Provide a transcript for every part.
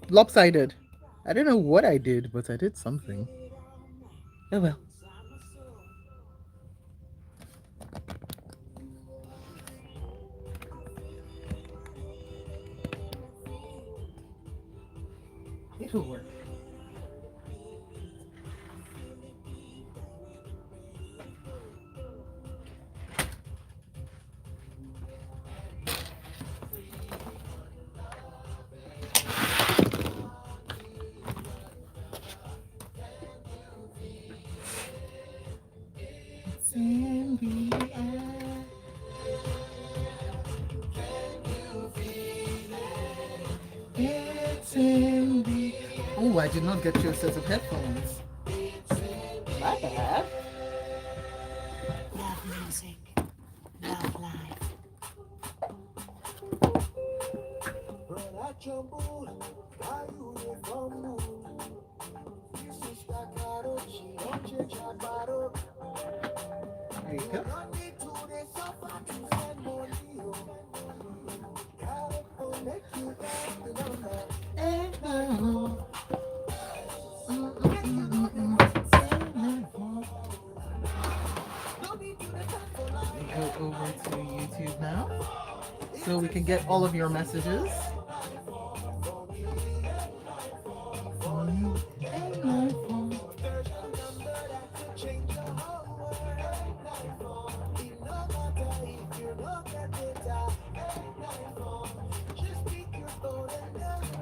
lopsided. I don't know what I did, but I did something. Oh well. It'll work. It's in the air. It's in the. Oh, I did not get you a set of headphones. My bad. Love music, love life. There you go. Go over to YouTube now so we can get all of your messages.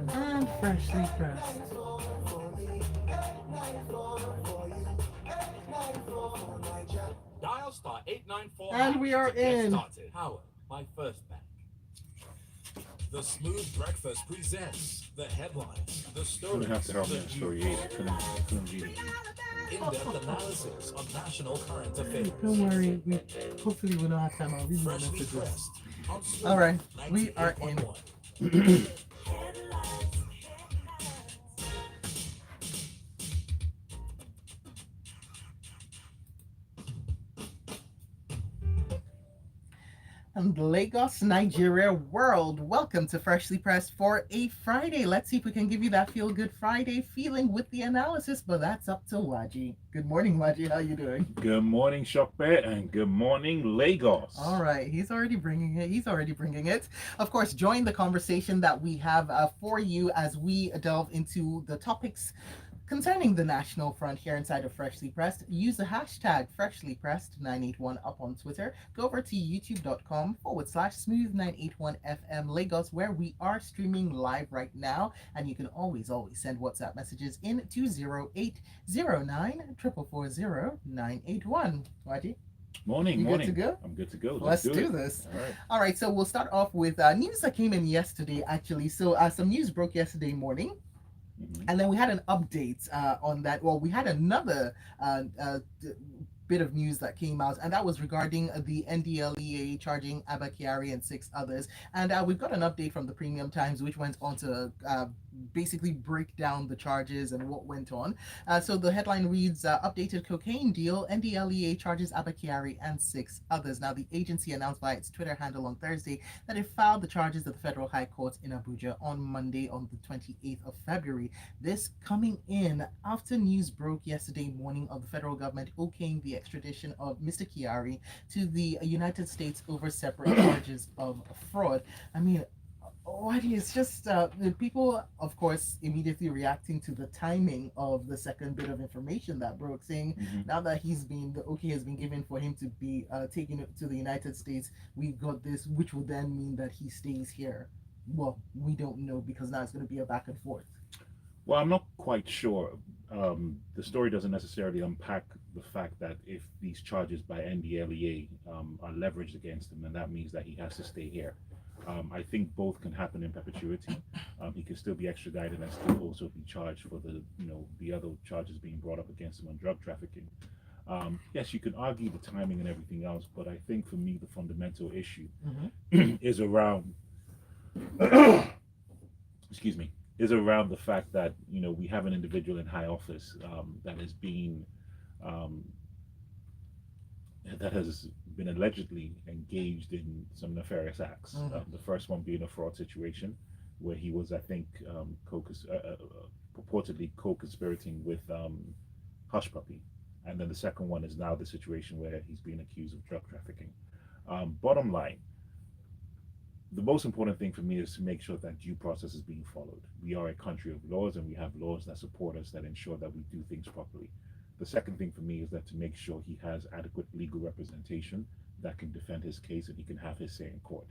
And freshly pressed. Dial star 894 And we are to get in. started. Powered by First Bank. The Smooth Breakfast presents the headlines, the You stories, don't have to help me the on story news, 8. I couldn't read it. in-depth analysis of national current affairs. Don't worry, we hopefully we don't have time. I'll read my Freshly messages. pressed on Smooth All right, we are in. 98.1. And Lagos, Nigeria world. Welcome to Freshly Pressed for a Friday. Let's see if we can give you that feel good Friday feeling with the analysis, but that's up to Waji. Good morning, Waji. How you doing? Good morning, Shopper, and good morning, Lagos. All right, he's already bringing it. He's already bringing it. Of course, join the conversation that we have for you as we delve into the topics concerning the National Front here inside of Freshly Pressed. Use the hashtag Freshly Pressed 981 up on Twitter. Go over to youtube.com/smooth981 FM Lagos, where we are streaming live right now. And you can always send WhatsApp messages in to 0809 440 981. Waji? Morning, You good morning. to go? I'm good to go. Let's do it. this. All right. All right, so we'll start off with news that came in yesterday, actually. So some news broke yesterday morning. And then we had an update on that. Well, we had another bit of news that came out, and that was regarding the NDLEA charging Abba, Kyari, and six others. And we've got an update from the Premium Times, which went on to basically break down the charges and what went on. So the headline reads, updated cocaine deal, NDLEA charges Abba, Kyari, and six others. Now, the agency announced via its Twitter handle on Thursday that it filed the charges at the Federal High Court in Abuja on Monday, on the 28th of February. This coming in after news broke yesterday morning of the federal government okaying the extradition of Mr. Kyari to the United States over separate charges of fraud. I mean, what is just the people, of course, immediately reacting to the timing of the second bit of information that broke, saying now that the okay has been given for him to be taken to the United States, we've got this, which would then mean that he stays here. Well, we don't know because now it's going to be a back and forth. Well, I'm not quite sure. The story doesn't necessarily unpack the fact that if these charges by NDLEA are leveraged against him, then that means that he has to stay here. I think both can happen in perpetuity. He can still be extradited and still also be charged for the other charges being brought up against him on drug trafficking. Yes, you can argue the timing and everything else, but I think for me the fundamental issue is around excuse me, is around the fact that we have an individual in high office that is being that has been allegedly engaged in some nefarious acts. The first one being a fraud situation, where he was, I think, purportedly co-conspirating with Hush Puppy, and then the second one is now the situation where he's being accused of drug trafficking. Bottom line, the most important thing for me is to make sure that due process is being followed. We are a country of laws, and we have laws that support us that ensure that we do things properly. The second thing for me is that to make sure he has adequate legal representation that can defend his case and he can have his say in court,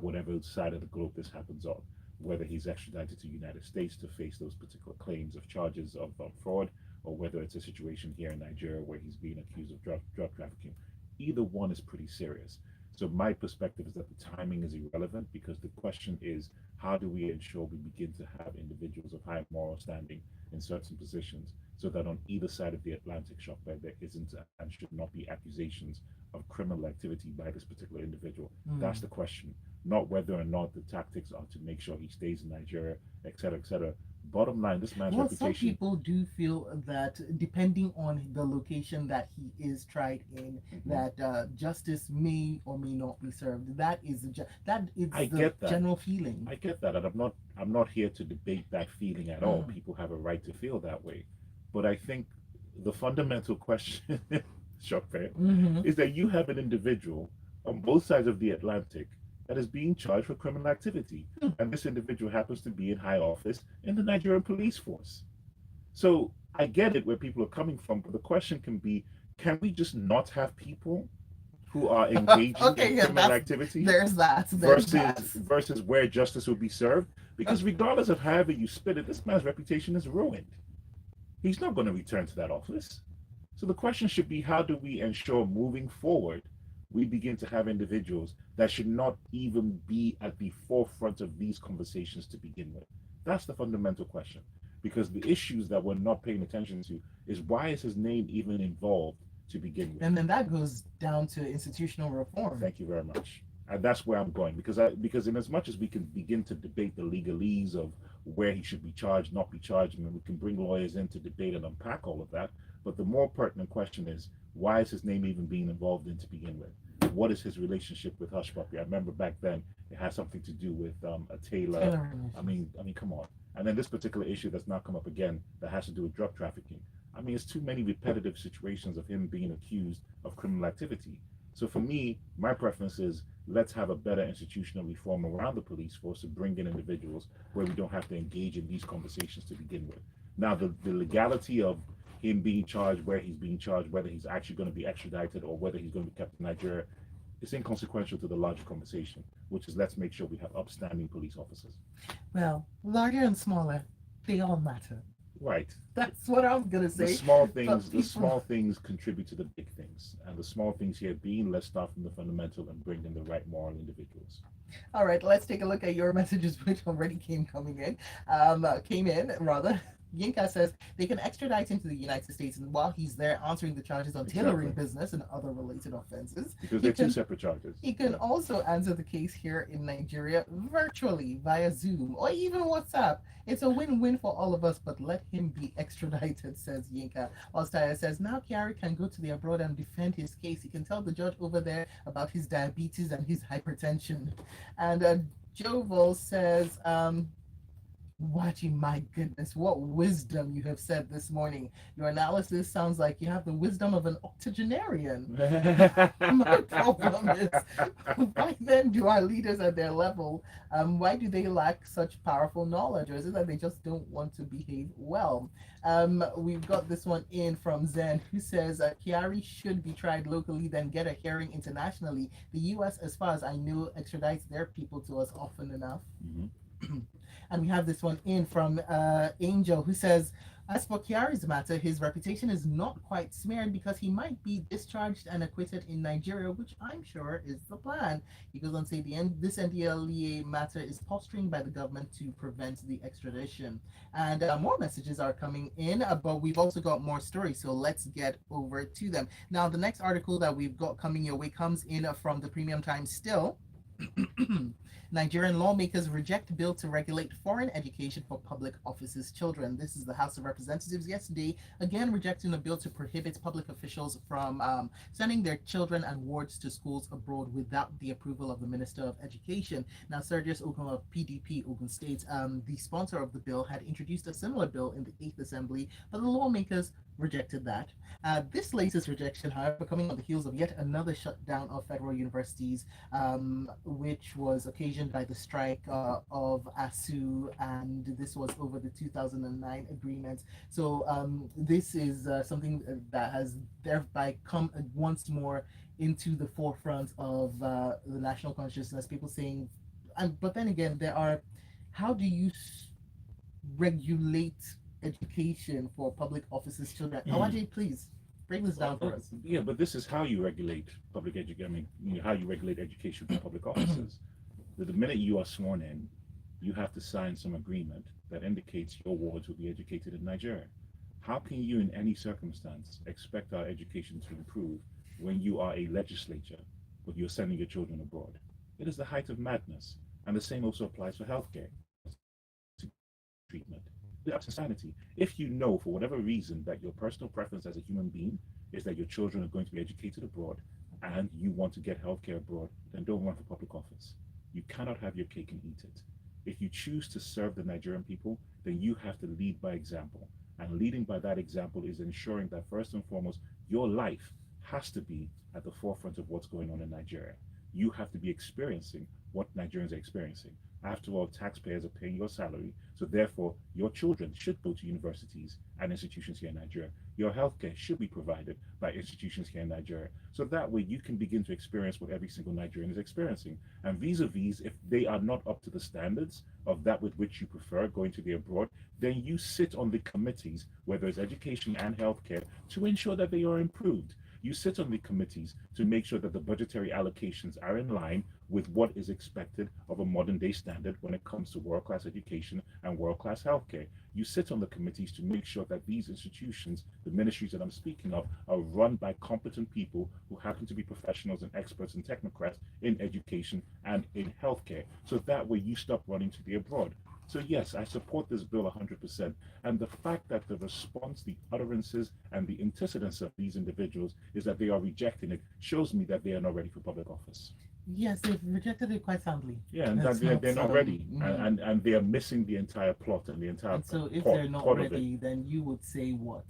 whatever side of the globe this happens on, whether he's extradited to the United States to face those particular claims of charges of fraud, or whether it's a situation here in Nigeria where he's being accused of drug trafficking. Either one is pretty serious. So my perspective is that the timing is irrelevant, because the question is, how do we ensure we begin to have individuals of high moral standing in certain positions, so that on either side of the Atlantic Shopware there isn't and should not be accusations of criminal activity by this particular individual. That's the question, not whether or not the tactics are to make sure he stays in Nigeria, etc., etc. Bottom line, this man's Well, reputation. some people do feel that depending on the location that he is tried in, that justice may or may not be served. That is I the get that. general feeling. I get that, and I'm not here to debate that feeling at all. People have a right to feel that way, but I think the fundamental question, Shopper, is that you have an individual on both sides of the Atlantic that is being charged for criminal activity, and this individual happens to be in high office in the Nigerian police force. So I get it where people are coming from, but the question can be, can we just not have people who are engaging Okay, in yeah, criminal activity versus where justice will be served? Because regardless of however you spit it, this man's reputation is ruined. He's not going to return to that office. So the question should be, how do we ensure moving forward we begin to have individuals that should not even be at the forefront of these conversations to begin with? That's the fundamental question. Because the issues that we're not paying attention to is, why is his name even involved to begin with? And then that goes down to institutional reform. Thank you very much. And that's where I'm going, because in as much as we can begin to debate the legalese of where he should be charged, not be charged, and we can bring lawyers in to debate and unpack all of that, but the more pertinent question is, why is his name even being involved in to begin with? What is his relationship with Hush Puppy? I remember back then it had something to do with a tailor. I mean, come on. And then this particular issue that's now come up again that has to do with drug trafficking. I mean, it's too many repetitive situations of him being accused of criminal activity. So for me, my preference is, let's have a better institutional reform around the police force to bring in individuals where we don't have to engage in these conversations to begin with. Now, the legality of him being charged, where he's being charged, whether he's actually going to be extradited or whether he's going to be kept in Nigeria, it's inconsequential to the larger conversation, which is, let's make sure we have upstanding police officers. Well, larger and smaller, they all matter. Right. That's what I was gonna say. The small things contribute to the big things, and the small things here being, let's start from the fundamental and bring in the right moral individuals. All right, let's take a look at your messages, which already came in. Yinka says they can extradite him to the United States, and while he's there answering the charges on tailoring business and other related offenses, because they're two separate charges. He can also answer the case here in Nigeria virtually via Zoom or even WhatsApp. It's a win-win for all of us, but let him be extradited, says Yinka. Ostaya says now Kyari can go to the abroad and defend his case. He can tell the judge over there about his diabetes and his hypertension. And Jovel says, Watching, my goodness, what wisdom you have said this morning. Your analysis sounds like you have the wisdom of an octogenarian. My problem is, why then do our leaders at their level, why do they lack such powerful knowledge? Or is it that they just don't want to behave well? We've got this one in from Zen, who says, Kyari should be tried locally, then get a hearing internationally. The U.S., as far as I know, extradites their people to us often enough. And we have this one in from Angel, who says, as for Kyari's matter, his reputation is not quite smeared because he might be discharged and acquitted in Nigeria, which I'm sure is the plan. He goes on to say this NDLEA matter is posturing by the government to prevent the extradition. And more messages are coming in, but we've also got more stories, so let's get over to them. Now, the next article that we've got coming your way comes in from the Premium Times still. Nigerian lawmakers reject bill to regulate foreign education for public officers' children. This is the House of Representatives yesterday, again rejecting a bill to prohibit public officials from sending their children and wards to schools abroad without the approval of the Minister of Education. Now, Sergius Ogun of PDP Ogun State, the sponsor of the bill, had introduced a similar bill in the 8th Assembly, but the lawmakers rejected that. This latest rejection, however, coming on the heels of yet another shutdown of federal universities, which was occasioned by the strike of ASU, and this was over the 2009 agreement. So this is something that has thereby come once more into the forefront of the national consciousness. People saying, but then again, there are, how do you regulate education for public officers' children? Awaji, please break this down for us. Yeah, but this is how you regulate public education. I mean, how you regulate education for public officers. The minute you are sworn in, you have to sign some agreement that indicates your wards will be educated in Nigeria. How can you, in any circumstance, expect our education to improve when you are a legislature, but you're sending your children abroad? It is the height of madness. And the same also applies for healthcare treatment. That's insanity. If you know for whatever reason that your personal preference as a human being is that your children are going to be educated abroad and you want to get healthcare abroad, then don't run for public office. You cannot have your cake and eat it. If you choose to serve the Nigerian people, then you have to lead by example. And leading by that example is ensuring that first and foremost, your life has to be at the forefront of what's going on in Nigeria. You have to be experiencing what Nigerians are experiencing. After all, taxpayers are paying your salary, so therefore your children should go to universities and institutions here in Nigeria. Your healthcare should be provided by institutions here in Nigeria. So that way you can begin to experience what every single Nigerian is experiencing. And vis-a-vis, if they are not up to the standards of that with which you prefer going to the abroad, then you sit on the committees, whether it's education and healthcare, to ensure that they are improved. You sit on the committees to make sure that the budgetary allocations are in line with what is expected of a modern day standard when it comes to world-class education and world-class healthcare. You sit on the committees to make sure that these institutions, the ministries that I'm speaking of, are run by competent people who happen to be professionals and experts and technocrats in education and in healthcare. So that way you stop running to the abroad. So yes, I support this bill 100%. And the fact that the response, the utterances, and the antecedents of these individuals is that they are rejecting it shows me that they are not ready for public office. Yes, they've rejected it quite soundly. Yeah, and that they're not ready, and they are missing the entire plot and the entire. And so, if they're not ready, then you would say what?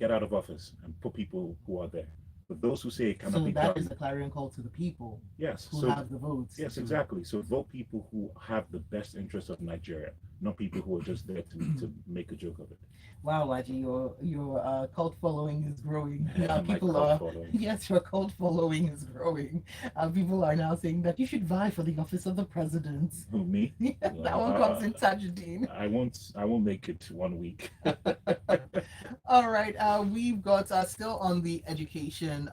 Get out of office and put people who are there. But those who say it cannot be done. So that is a clarion call to the people. Yes. Who have the votes. Yes, exactly. So vote people who have the best interests of Nigeria, not people who are just there to make a joke of it. Wow, Waji, your cult following is growing. Yeah, people are yes, your cult following is growing. People are now saying that you should vie for the office of the president. Who, me? Yeah, that one comes in Tajudeen. I won't make it 1 week. All right, we've got still on the education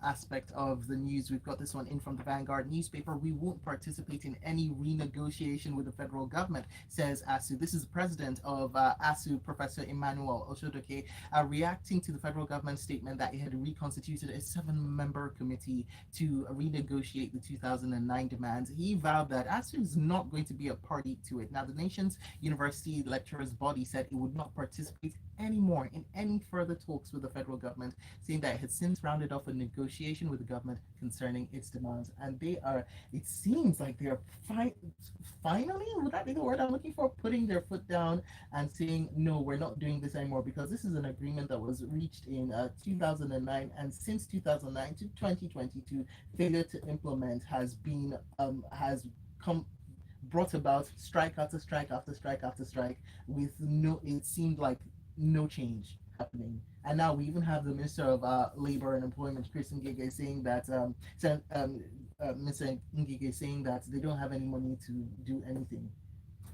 aspect of the news. We've got this one in from the Vanguard newspaper. We won't participate in any renegotiation with the federal government, says ASU. This is the president of ASU, Professor Emmanuel Oshodoke, reacting to the federal government statement that it had reconstituted a 7-member committee to renegotiate the 2009 demands. He vowed that ASU is not going to be a party to it. Now, the nation's university lecturers body said it would not participate anymore in any further talks with the federal government, saying that it had since rounded off a negotiation with the government concerning its demands. And they are, it seems like they are finally, would that be the word I'm looking for, putting their foot down and saying, no, we're not doing this anymore, because this is an agreement that was reached in 2009, and since 2009 to 2022, failure to implement has been brought about strike after strike after strike after strike, with no, it seemed like no change happening. And now we even have the Minister of Labor and Employment, Chris Ngige, saying that Mr. Ngige saying that they don't have any money to do anything.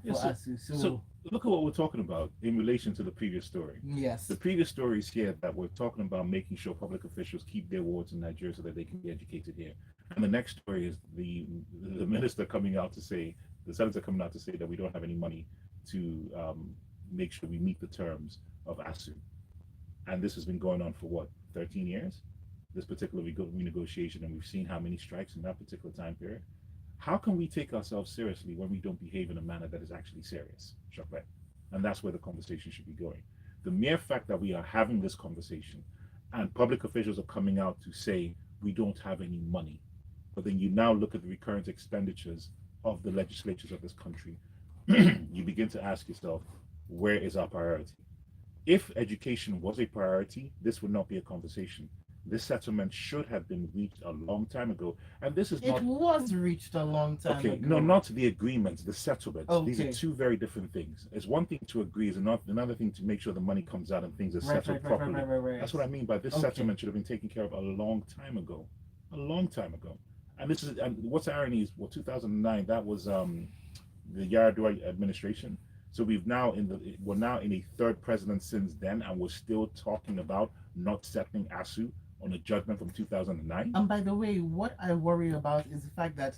Yes, so look at what we're talking about in relation to the previous story. Yes. The previous story is here that we're talking about making sure public officials keep their wards in Nigeria so that they can be educated here. And the next story is the minister coming out to say, the senator coming out to say that we don't have any money to make sure we meet the terms of ASU. And this has been going on for what, 13 years? This particular renegotiation, and we've seen how many strikes in that particular time period. How can we take ourselves seriously when we don't behave in a manner that is actually serious? Chopin? And that's where the conversation should be going. The mere fact that we are having this conversation and public officials are coming out to say we don't have any money, but then you now look at the recurrent expenditures of the legislatures of this country, you begin to ask yourself, where is our priority? If education was a priority, this would not be a conversation. This settlement should have been reached a long time ago. And this is It not was reached a long time okay. ago. No, not the agreements, the settlements. These are Okay. two very different things. It's one thing to agree, is another thing to make sure the money comes out and things are Right, settled right, right, properly. right. That's what I mean by this Okay. settlement should have been taken care of a long time ago. A long time ago. And this is, and what's irony is, well, 2009, that was the Yaradua administration. So we're now in a third president since then, and we're still talking about not settling ASU on a judgment from 2009. And by the way, what I worry about is the fact that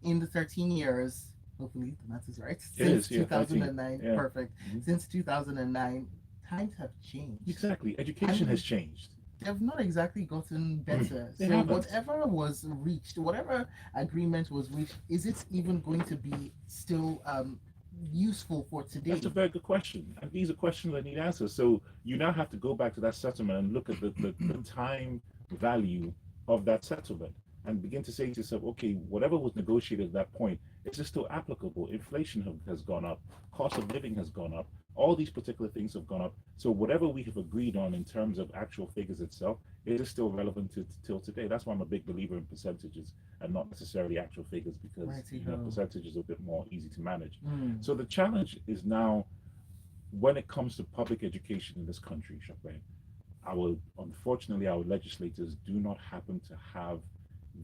in the 13 years, hopefully the math is right, since is, yeah, 2009, 13, yeah. perfect. Mhm. Since 2009, times have changed. Exactly. Education has changed. They've not exactly gotten better. They So haven't. whatever was reached, whatever agreement was reached, is it even going to be still useful for today? That's a very good question. And these are questions that need answers. So you now have to go back to that settlement and look at the time value of that settlement and begin to say to yourself, okay, whatever was negotiated at that point, is it still applicable? Inflation has gone up, cost of living has gone up, all these particular things have gone up. So whatever we have agreed on in terms of actual figures itself, it is still relevant till today. That's why I'm a big believer in percentages and not necessarily actual figures, because percentages are a bit more easy to manage. So the challenge is now, when it comes to public education in this country, Chopin, unfortunately, our legislators do not happen to have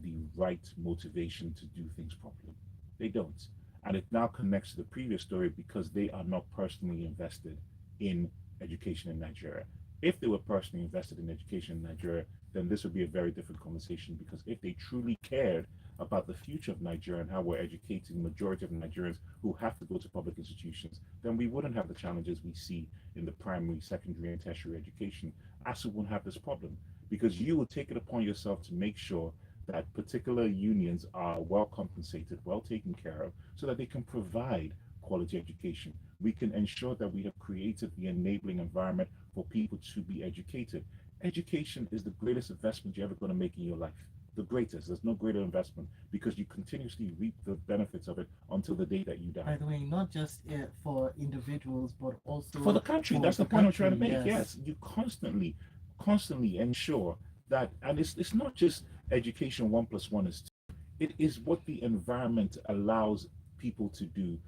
the right motivation to do things properly. They don't. And it now connects to the previous story because they are not personally invested in education in Nigeria. If they were personally invested in education in Nigeria, then this would be a very different conversation, because if they truly cared about the future of Nigeria and how we're educating the majority of Nigerians who have to go to public institutions, then we wouldn't have the challenges we see in the primary, secondary, and tertiary education. ASU wouldn't have this problem, because you will take it upon yourself to make sure that particular unions are well compensated, well taken care of, so that they can provide quality education. We can ensure that we have created the enabling environment for people to be educated. Education is the greatest investment you're ever going to make in your life. The greatest. There's no greater investment, because you continuously reap the benefits of it until the day that you By die. the way, not just for individuals, but also For the country, for that's the the point I'm trying to country, make. Yes, you constantly ensure that, and it's not just education 1+1 is 2. It is what the environment allows people to do.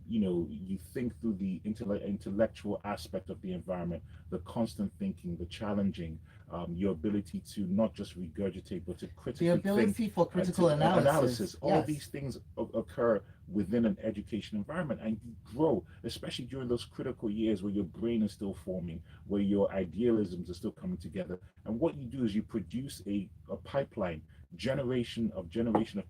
You think through the intellectual aspect of the environment, the constant thinking, the challenging, your ability to not just regurgitate, but to critically the think, ability for critical to analysis. All Yes. these things occur within an education environment, and you grow, especially during those critical years where your brain is still forming, where your idealisms are still coming together. And what you do is you produce a pipeline, generation of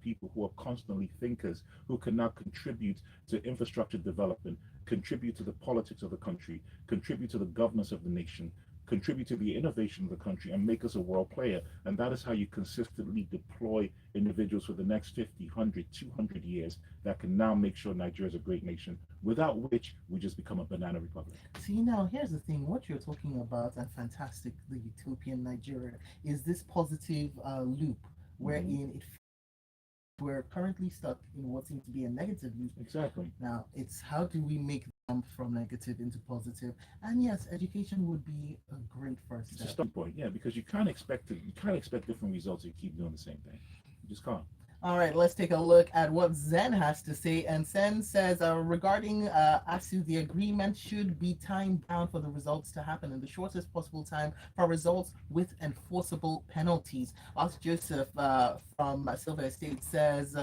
people who are constantly thinkers, who can now contribute to infrastructure development, contribute to the politics of the country, contribute to the governance of the nation, contribute to the innovation of the country, and make us a world player. And that is how you consistently deploy individuals for the next 50, 100, 200 years that can now make sure Nigeria is a great nation, without which we just become a banana republic. See, now here's the thing: what you're talking about, and fantastic, the utopian Nigeria, is this positive loop wherein we're currently stuck in what seems to be a negative loop. Exactly. Now, it's how do we make the jump from negative into positive? And yes, education would be a great first It's a step. starting point, yeah, because you can't expect different results if you keep doing the same thing. You just can't. All right, let's take a look at what Zen has to say. And Zen says, regarding ASU, the agreement should be time bound for the results to happen in the shortest possible time for results with enforceable penalties. Whilst Joseph from Silver Estate says,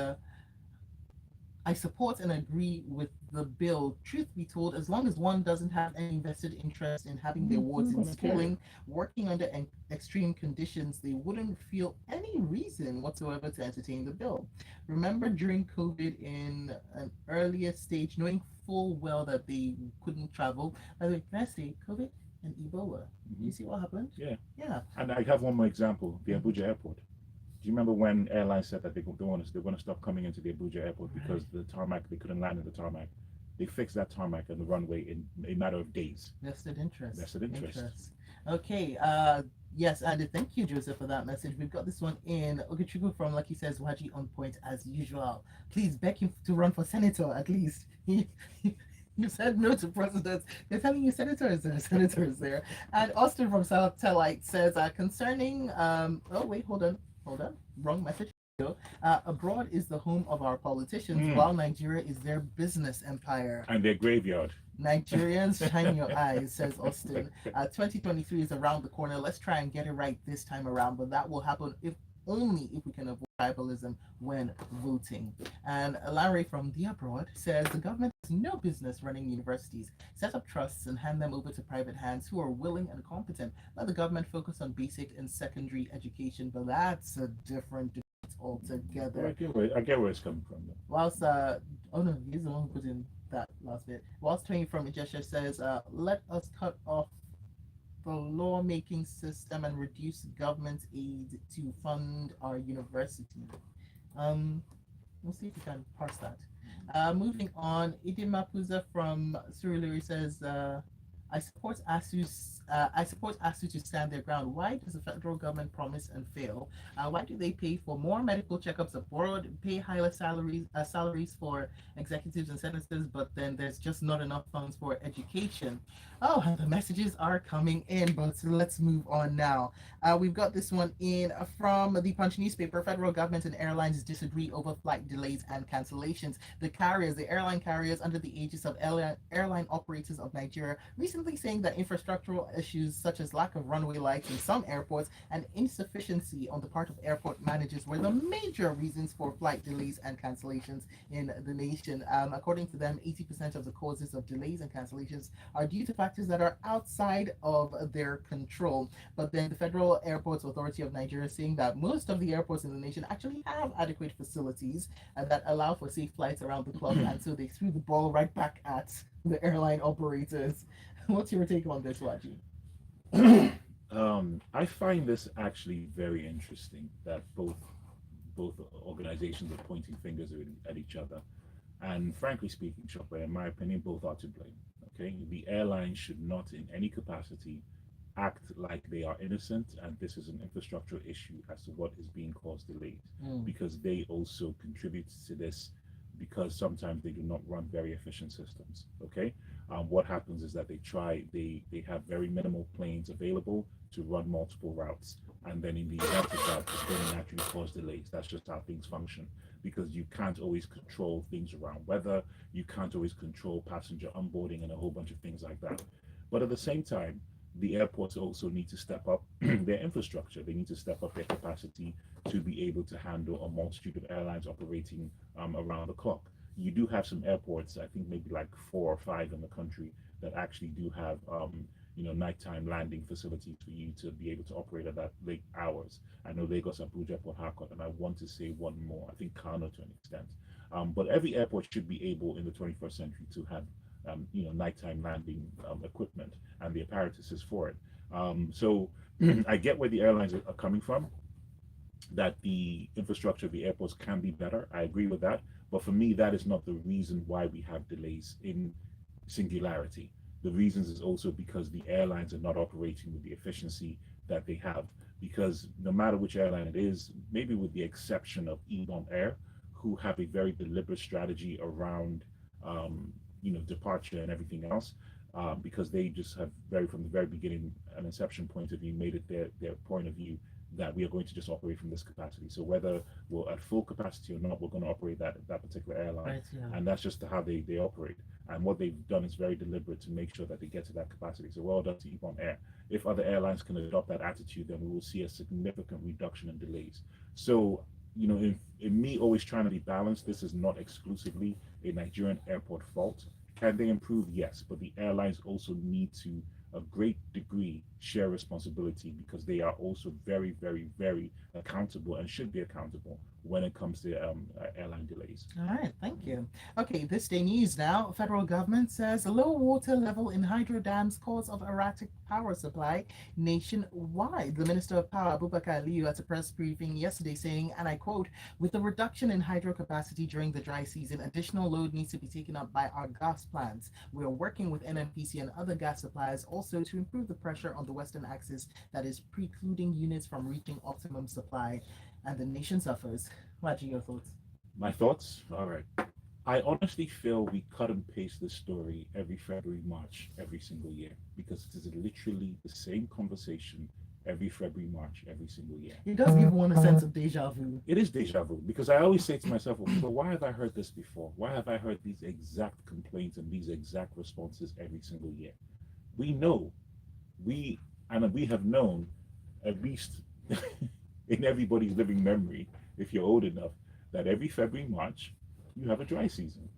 I support and agree with the bill. Truth be told, as long as one doesn't have any vested interest in having their wards in schooling, working under extreme conditions, they wouldn't feel any reason whatsoever to entertain the bill. Remember during COVID, in an earlier stage, knowing full well that they couldn't travel, by the way, can I say COVID and Ebola? You see what happened? Yeah. Yeah. And I have one more example, the Abuja airport. Do you remember when airlines said that they're going to stop coming into the Abuja airport because the tarmac, they couldn't land in the tarmac? They fixed that tarmac and the runway in a matter of days. Vested interest. Vested interest. Okay. Yes, and thank you, Joseph, for that message. We've got this one in. Ogechuku from Lucky says, Waji on point as usual. Please beg him to run for senator at least. You said no to president. They're telling you senator is there, senator is there. And Austin from South Telite says, concerning, oh, wait, hold on, wrong message. Abroad is the home of our politicians, while Nigeria is their business empire. And their graveyard. Nigerians, shine your eyes, says Austin. 2023 is around the corner. Let's try and get it right this time around, but that will happen if only if we can avoid tribalism when voting. And Larry from the Abroad says the government has no business running universities. Set up trusts and hand them over to private hands who are willing and competent. Let the government focus on basic and secondary education, but that's a different debate altogether. I get where it's coming from. Though. Whilst oh no, he's the one who put in that last bit. Whilst Tony from Ijesha says, let us cut off the lawmaking system and reduce government aid to fund our university. We'll see if we can parse that. Moving on, Idin Mapuza from Suruluri says, I support ASU to stand their ground. Why does the federal government promise and fail? Why do they pay for more medical checkups abroad, pay higher salaries for executives and senators, but then there's just not enough funds for education? Oh, the messages are coming in, but let's move on now. We've got this one in from the Punch newspaper. Federal government and airlines disagree over flight delays and cancellations. The airline carriers under the aegis of Airline Operators of Nigeria, recently saying that infrastructural issues such as lack of runway lights in some airports and insufficiency on the part of airport managers were the major reasons for flight delays and cancellations in the nation. According to them, 80% of the causes of delays and cancellations are due to factors that are outside of their control. But then the Federal Airports Authority of Nigeria saying that most of the airports in the nation actually have adequate facilities that allow for safe flights around the clock, and so they threw the ball right back at the airline operators. What's your take on this, Waji? I find this actually very interesting that both organizations are pointing fingers at each other. And frankly speaking, Chopper, in my opinion, both are to blame. Okay, the airlines should not, in any capacity, act like they are innocent and this is an infrastructural issue as to what is being caused delays, because they also contribute to this, because sometimes they do not run very efficient systems. Okay, what happens is that they have very minimal planes available to run multiple routes, and then in the event of that, it's going to naturally cause delays. That's just how things function, because you can't always control things around weather, you can't always control passenger onboarding and a whole bunch of things like that. But at the same time, the airports also need to step up their infrastructure. They need to step up their capacity to be able to handle a multitude of airlines operating around the clock. You do have some airports, I think maybe like 4 or 5 in the country, that actually do have nighttime landing facilities for you to be able to operate at that late hours. I know Lagos, Abuja, Port Harcourt, and I want to say one more, I think Kano to an extent. But every airport should be able in the 21st century to have nighttime landing equipment and the apparatuses for it. So I get where the airlines are coming from, that the infrastructure of the airports can be better. I agree with that. But for me, that is not the reason why we have delays in singularity. The reasons is also because the airlines are not operating with the efficiency that they have. Because no matter which airline it is, maybe with the exception of Ebon Air, who have a very deliberate strategy around departure and everything else, because they just have from the very beginning, an inception point of view, made it their point of view that we are going to just operate from this capacity. So whether we're at full capacity or not, we're going to operate that particular airline. Right, yeah. And that's just how they operate. And what they've done is very deliberate to make sure that they get to that capacity. So well done to Ebon Air. If other airlines can adopt that attitude, then we will see a significant reduction in delays. So, in me always trying to be balanced, this is not exclusively a Nigerian airport fault. Can they improve? Yes, but the airlines also need to a great degree share responsibility, because they are also very, very, very accountable and should be accountable when it comes to airline delays. All right, thank you. Okay, this day news now. Federal government says low water level in hydro dams cause of erratic power supply nationwide. The Minister of Power, Abubakar Aliyu, at a press briefing yesterday saying, and I quote, with the reduction in hydro capacity during the dry season, additional load needs to be taken up by our gas plants. We are working with NNPC and other gas suppliers also to improve the pressure on the western axis that is precluding units from reaching optimum supply, and the nation suffers. What are your thoughts? My thoughts? All right. I honestly feel we cut and paste this story every February, March, every single year, because it is literally the same conversation every February, March, every single year. It does give one a sense of deja vu. It is deja vu because I always say to myself, well, so why have I heard this before? Why have I heard these exact complaints and these exact responses every single year? We know, we have known, at least in everybody's living memory, if you're old enough, that every February, March, you have a dry season,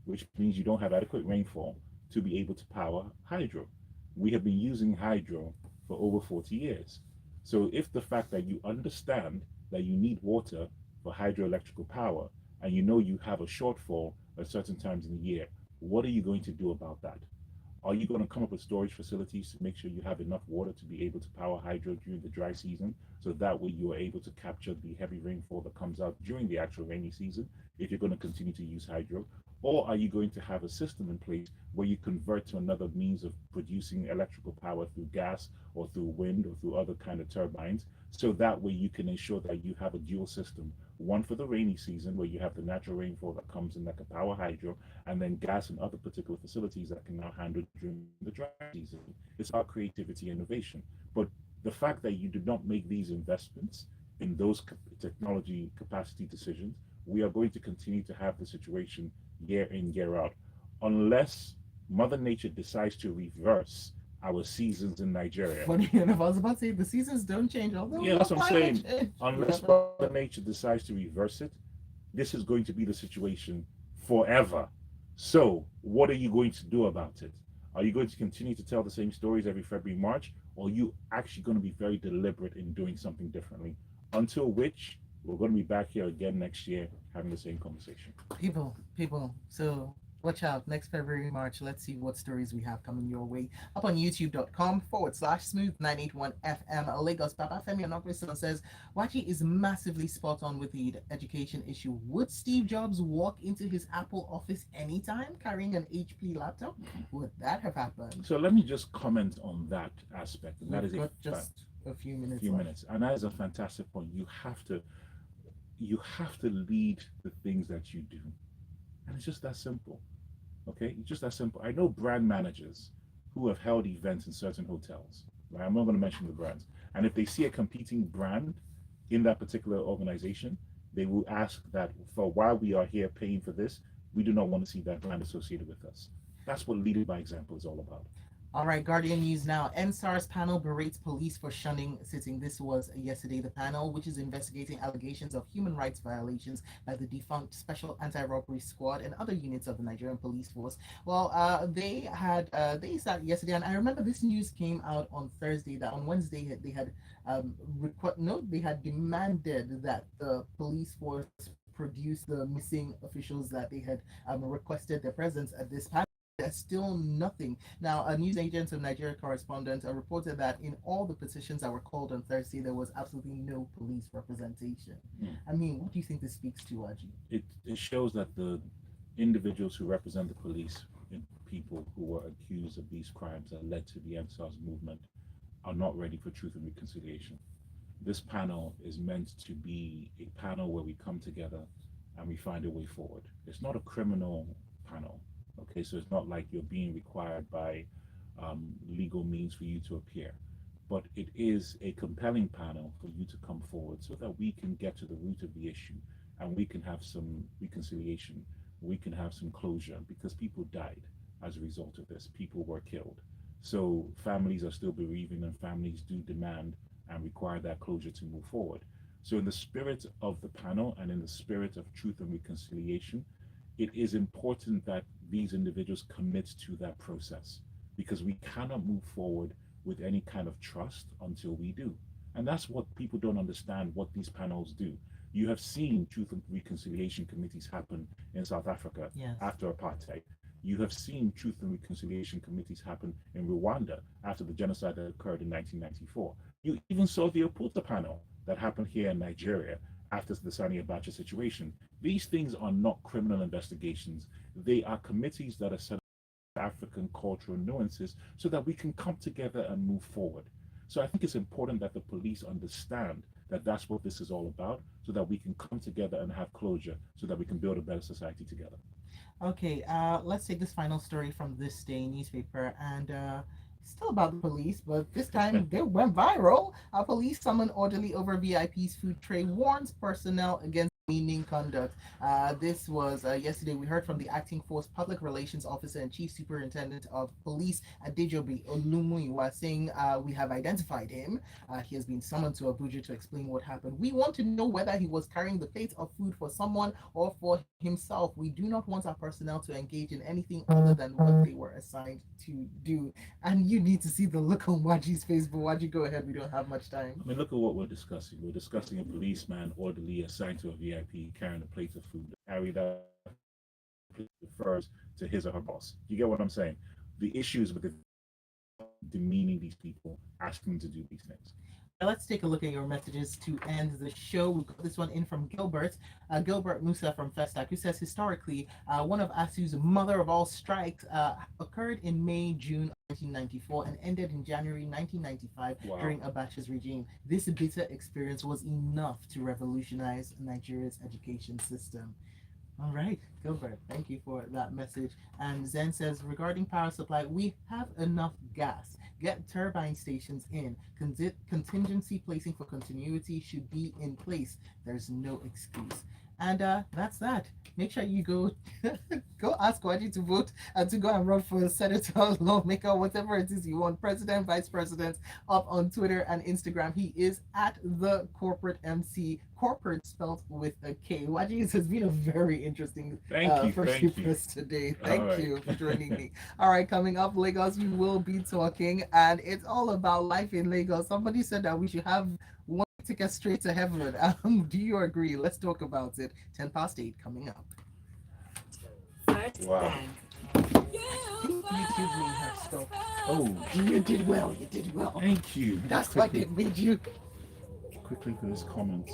which means you don't have adequate rainfall to be able to power hydro. We have been using hydro for over 40 years. So if the fact that you understand that you need water for hydroelectrical power and you know you have a shortfall at certain times in the year, what are you going to do about that? Are you going to come up with storage facilities to make sure you have enough water to be able to power hydro during the dry season, so that way you are able to capture the heavy rainfall that comes out during the actual rainy season if you're going to continue to use hydro? Or are you going to have a system in place where you convert to another means of producing electrical power through gas or through wind or through other kind of turbines, so that way you can ensure that you have a dual system, one for the rainy season where you have the natural rainfall that comes in that can power hydro, and then gas and other particular facilities that can now handle during the dry season. It's our creativity and innovation. But the fact that you did not make these investments in those technology capacity decisions, we are going to continue to have the situation year in, year out, unless Mother Nature decides to reverse our seasons in Nigeria. Funny enough, I was about to say the seasons don't change. Although Yeah, that's what I'm saying. change. Unless Mother Nature decides to reverse it, this is going to be the situation forever. So, what are you going to do about it? Are you going to continue to tell the same stories every February, March, or are you actually going to be very deliberate in doing something differently? Until which, we're going to be back here again next year having the same conversation. People. So watch out. Next February, March. Let's see what stories we have coming your way. Up on youtube.com/smooth981FM. Lagos Papa Femi Onokristo says, Wachi is massively spot on with the education issue. Would Steve Jobs walk into his Apple office anytime carrying an HP laptop? Would that have happened? So let me just comment on that aspect. And that We've is got just a few minutes. And that is a fantastic point. You have to lead the things that you do. And it's just that simple. Okay, it's just that simple. I know brand managers who have held events in certain hotels. Right? I'm not going to mention the brands. And if they see a competing brand in that particular organization, they will ask that for while we are here paying for this, we do not want to see that brand associated with us. That's what leading by example is all about. All right, Guardian News now. NSAR's panel berates police for shunning sitting. This was yesterday. The panel, which is investigating allegations of human rights violations by the defunct Special Anti-Robbery Squad and other units of the Nigerian police force. Well, they sat yesterday, and I remember this news came out on Thursday. That on Wednesday they had demanded that the police force produce the missing officials that they had requested their presence at this panel. There's still nothing. Now, a news agent of Nigeria correspondent reported that in all the petitions that were called on Thursday, there was absolutely no police representation. I mean, what do you think this speaks to, Aji? It shows that the individuals who represent the police and people who were accused of these crimes that led to the NSARS movement are not ready for truth and reconciliation. This panel is meant to be a panel where we come together and we find a way forward. It's not a criminal panel. Okay, so it's not like you're being required by legal means for you to appear, but it is a compelling panel for you to come forward so that we can get to the root of the issue and we can have some reconciliation, we can have some closure, because people died as a result of this. People were killed. So families are still bereaving, and families do demand and require that closure to move forward. So in the spirit of the panel and in the spirit of truth and reconciliation, it is important that these individuals commit to that process, because we cannot move forward with any kind of trust until we do. And that's what people don't understand what these panels do. You have seen truth and reconciliation committees happen in South Africa Yes. after apartheid. You have seen truth and reconciliation committees happen in Rwanda after the genocide that occurred in 1994. You even saw the Oputa panel that happened here in Nigeria after the Sani Abacha situation. These things are not criminal investigations. They are committees that are set up for African cultural nuances so that we can come together and move forward. So I think it's important that the police understand that that's what this is all about, so that we can come together and have closure, so that we can build a better society together. Okay, let's take this final story from this day newspaper, and it's still about the police, but this time they went viral. Police summon orderly over VIP's food tray, warns personnel against demeaning conduct. This was yesterday. We heard from the acting force public relations officer and chief superintendent of police, Adejobi Olumuyiwa, saying we have identified him. He has been summoned to Abuja to explain what happened. We want to know whether he was carrying the plate of food for someone or for himself. We do not want our personnel to engage in anything other than what they were assigned to do. And you need to see the look on Waji's face, but Waji, go ahead. We don't have much time. I mean, look at what we're discussing. We're discussing a policeman orderly assigned to a VIP carrying a plate of food. Carry that refers to his or her boss. You get what I'm saying? The issues with the demeaning these people, asking them to do these things. Let's take a look at your messages to end the show. We got this one in from Gilbert. Gilbert Musa from Festac, who says historically, one of ASU's mother of all strikes occurred in May, June 1994 and ended in January 1995 during Abacha's regime. This bitter experience was enough to revolutionize Nigeria's education system. All right, Gilbert, thank you for that message. And Zen says, regarding power supply, we have enough gas. Get turbine stations in. Contingency placing for continuity should be in place. There's no excuse. And that's that. Make sure you go go ask Kwaji to vote and to go and run for senator, lawmaker, whatever it is you want, president, vice president, up on Twitter and Instagram. He is at the corporate MC, corporate spelled with a K. Kwaji, it has been a very interesting first few press today. Thank you for joining me. All right, coming up, Lagos, we will be talking, and it's all about life in Lagos. Somebody said that we should have one ticket straight to heaven. Do you agree? Let's talk about it. 8:10 coming up. First bang. YouTube may have stopped. Oh, You did well. You did well. thank you. That's why they made you. Quickly, those comments.